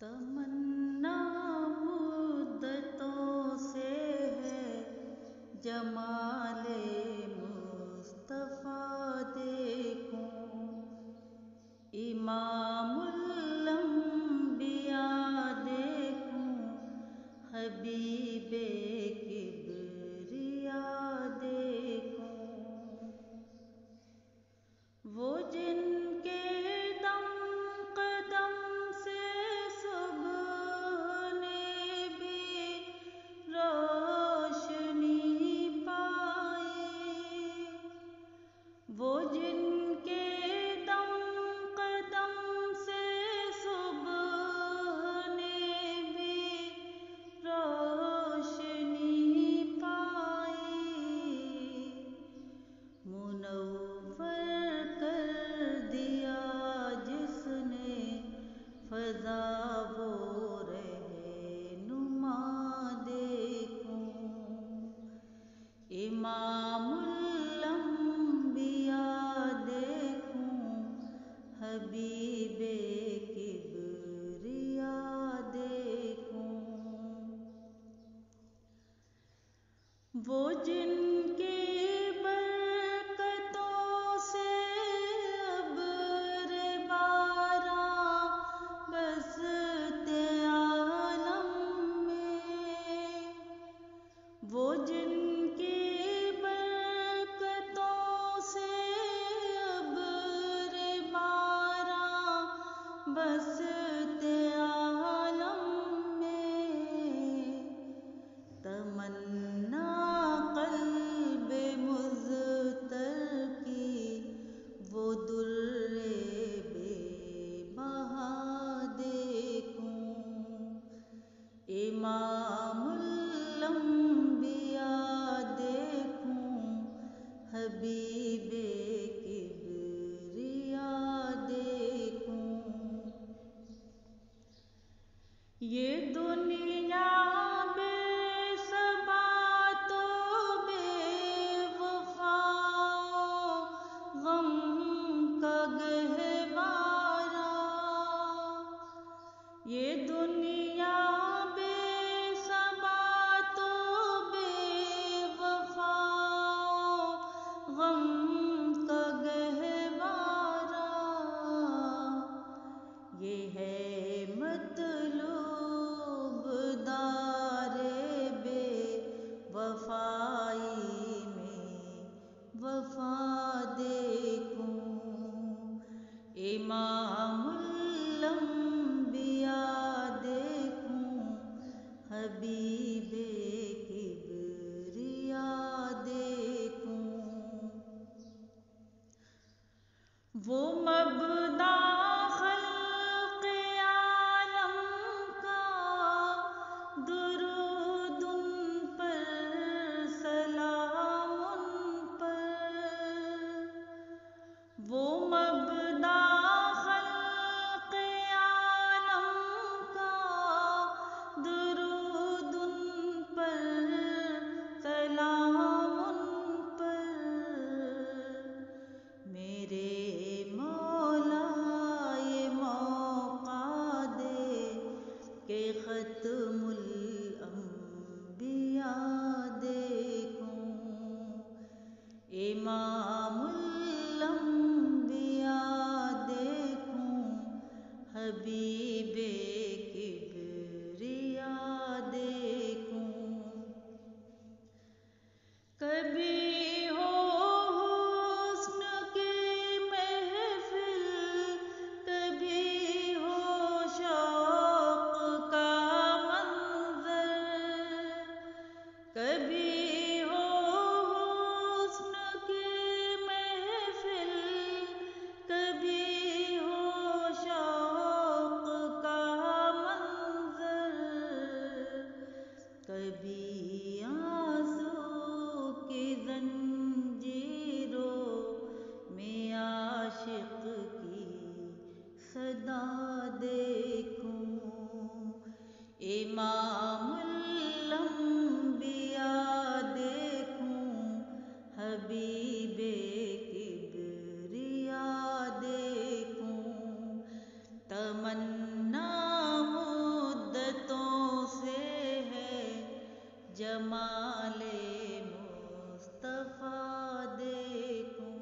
तमन्ना मुद्दतों से है जमाले मुस्तफ़ा देखूं, इमामुल अंबिया देखूं, हबीबे किबरिया देखूं। वो जिनके दम कदम से सुबह ने भी रोशनी पाई, वो जिनके दम कदम से सुबह ने भी रोशनी पाई, मुनव्वर कर दिया जिसने फ़ज़ा वो रहनुमा देखूं, इमामुल अंबिया देखूं, हबीबे किबरिया देखूं। वो जिनके बरकतों से अब्र बारां बरसते आलम में, वो जिनके बरकतों से अब्र बारां बरसते आलम में, तमन्ना क़ल्बे मुज़्तर की वो दुर्रे बेबहा देखूं, इमामुल अंबिया देखूं, हबीबे किबरिया देखूं। ये दुनिया बेसबा तो बेवफा गम का गहवारा, ये दुनिया बेसबा तो बेवफा गम का गहवारा, ये है मतलूब दारे बेवफाई में वफा देखूं, इमामुल अंबिया देखूं, हबीबे किबरिया देखूं। वो मबदा ख़ल्क़े आलम का दुरूद उन पर सलाम उन पर, वो मबदा ख़ल्क़े आलम का दुरूद उन पर सलाम उन पर, मेरे मौला ये मौका दे के ख़त्मुल अंबिया देखूं, इमामुल अंबिया देखूं, हबीबे किबरिया देखूं। कभी हो हुस्न की महफिल, कभी हो शौक़ का मंज़र, कभी हो हुस्न की महफिल, कभी हो शौक़ का जमाले मुस्तफा देखूं।